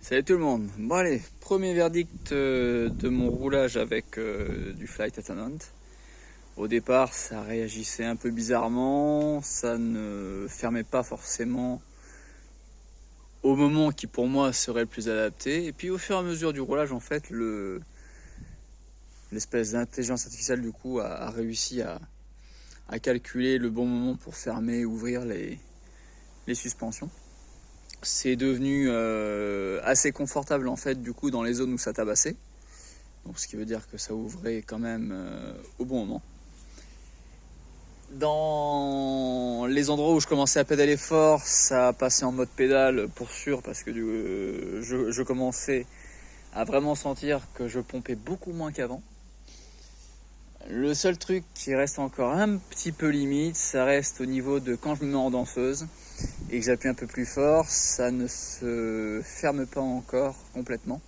Salut tout le monde. Bon allez, premier verdict de mon roulage avec du Flight Attendant. Au départ, ça réagissait un peu bizarrement, ça ne fermait pas forcément au moment qui pour moi serait le plus adapté. Et puis au fur et à mesure du roulage, en fait, l'espèce d'intelligence artificielle du coup a réussi à calculer le bon moment pour fermer et ouvrir les suspensions. C'est devenu assez confortable en fait du coup dans les zones où ça tabassait. Donc ce qui veut dire que ça ouvrait quand même au bon moment. Dans les endroits où je commençais à pédaler fort, ça a passé en mode pédale pour sûr parce que je commençais à vraiment sentir que je pompais beaucoup moins qu'avant. Le seul truc qui reste encore un petit peu limite, ça reste au niveau de quand je me mets en danseuse et que j'appuie un peu plus fort, ça ne se ferme pas encore complètement.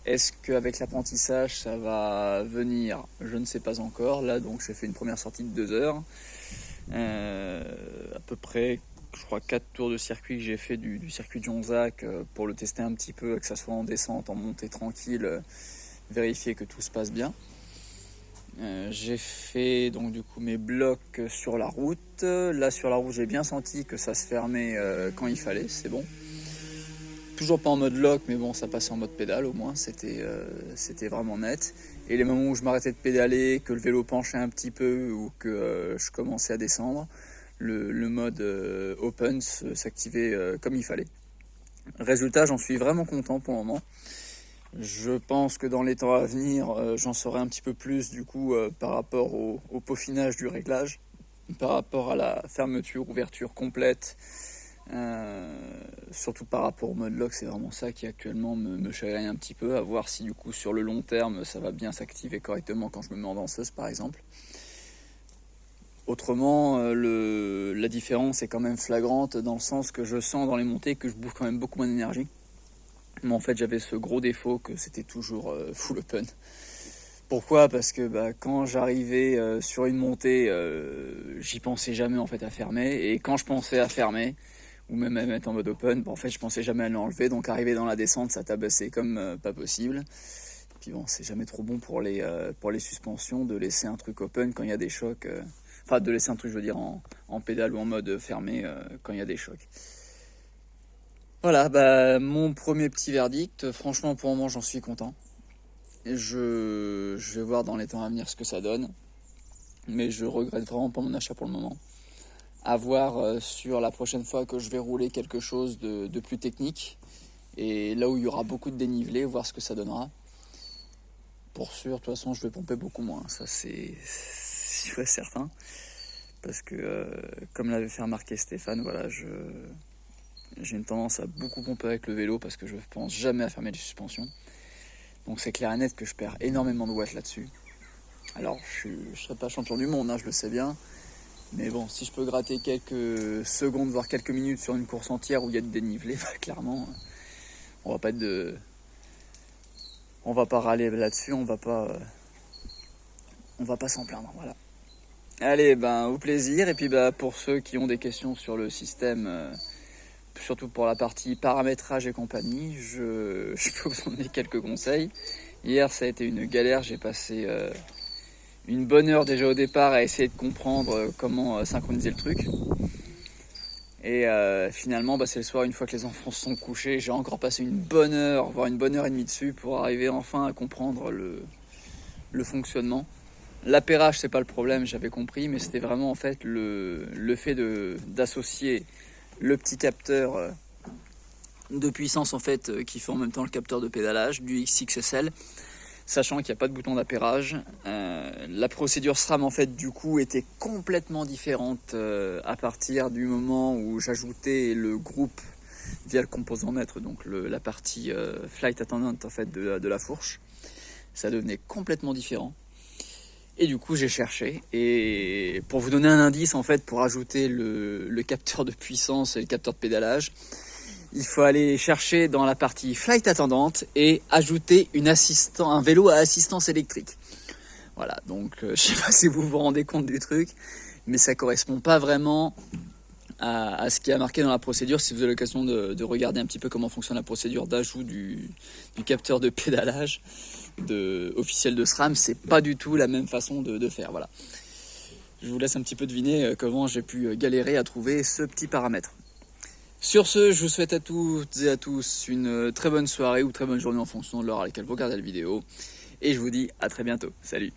Est-ce qu'avec l'apprentissage ça va venir? Je ne sais pas encore. Là donc j'ai fait une première sortie de 2 heures. À peu près je crois 4 tours de circuit que j'ai fait du circuit de Jonzac pour le tester un petit peu, que ça soit en descente, en montée tranquille, vérifier que tout se passe bien. J'ai fait donc du coup mes blocs sur la route. Là sur la route j'ai bien senti que ça se fermait quand il fallait, c'est bon. Toujours pas en mode lock, mais bon ça passait en mode pédale au moins, c'était vraiment net. Et les moments où je m'arrêtais de pédaler, que le vélo penchait un petit peu ou que je commençais à descendre, le mode open s'activait comme il fallait. Résultat, j'en suis vraiment content pour le moment. Je pense que dans les temps à venir, j'en saurai un petit peu plus du coup par rapport au peaufinage du réglage, par rapport à la fermeture, ouverture complète, surtout par rapport au mode lock, c'est vraiment ça qui actuellement me chagrine un petit peu, à voir si du coup sur le long terme ça va bien s'activer correctement quand je me mets en danseuse par exemple. Autrement, la différence est quand même flagrante dans le sens que je sens dans les montées que je bouffe quand même beaucoup moins d'énergie. Mais en fait j'avais ce gros défaut que c'était toujours full open. Pourquoi? Parce que quand j'arrivais sur une montée, j'y pensais jamais en fait à fermer. Et quand je pensais à fermer, ou même à mettre en mode open, en fait je pensais jamais à l'enlever. Donc arriver dans la descente, ça tabassait comme pas possible. Et puis bon, c'est jamais trop bon pour les suspensions de laisser un truc open quand il y a des chocs. Enfin de laisser un truc je veux dire en pédale ou en mode fermé quand il y a des chocs. Voilà, mon premier petit verdict, franchement pour le moment j'en suis content. Je vais voir dans les temps à venir ce que ça donne, mais je regrette vraiment pas mon achat pour le moment. À voir sur la prochaine fois que je vais rouler quelque chose de plus technique, et là où il y aura beaucoup de dénivelé, voir ce que ça donnera. Pour sûr, de toute façon je vais pomper beaucoup moins, ça c'est certain, parce que comme l'avait fait remarquer Stéphane, voilà, j'ai une tendance à beaucoup pomper avec le vélo parce que je pense jamais à fermer les suspensions. Donc c'est clair et net que je perds énormément de watts là-dessus. Alors je serai pas champion du monde, je le sais bien. Mais bon, si je peux gratter quelques secondes, voire quelques minutes sur une course entière où il y a de dénivelé, clairement, on va pas râler là-dessus, on va pas s'en plaindre, voilà. Allez, au plaisir. Et puis pour ceux qui ont des questions sur le système, surtout pour la partie paramétrage et compagnie, je peux vous donner quelques conseils. Hier ça a été une galère, j'ai passé une bonne heure déjà au départ à essayer de comprendre comment synchroniser le truc. Et finalement c'est le soir, une fois que les enfants se sont couchés, j'ai encore passé une bonne heure, voire une bonne heure et demie dessus pour arriver enfin à comprendre le fonctionnement. L'appairage c'est pas le problème, j'avais compris, mais c'était vraiment en fait le fait d'associer le petit capteur de puissance en fait qui fait en même temps le capteur de pédalage du XXSL, sachant qu'il n'y a pas de bouton d'appairage. La procédure SRAM en fait du coup était complètement différente à partir du moment où j'ajoutais le groupe via le composant maître, donc la partie Flight Attendant en fait de la fourche. Ça devenait complètement différent. Et du coup j'ai cherché, et pour vous donner un indice en fait, pour ajouter le capteur de puissance et le capteur de pédalage, il faut aller chercher dans la partie Flight Attendant et ajouter un vélo à assistance électrique. Voilà, donc je sais pas si vous vous rendez compte du truc, mais ça correspond pas vraiment à ce qui est marqué dans la procédure. Si vous avez l'occasion de regarder un petit peu comment fonctionne la procédure d'ajout du capteur de pédalage officiel de SRAM, c'est pas du tout la même façon de faire. Voilà. Je vous laisse un petit peu deviner comment j'ai pu galérer à trouver ce petit paramètre. Sur ce, je vous souhaite à toutes et à tous une très bonne soirée ou très bonne journée en fonction de l'heure à laquelle vous regardez la vidéo. Et je vous dis à très bientôt. Salut!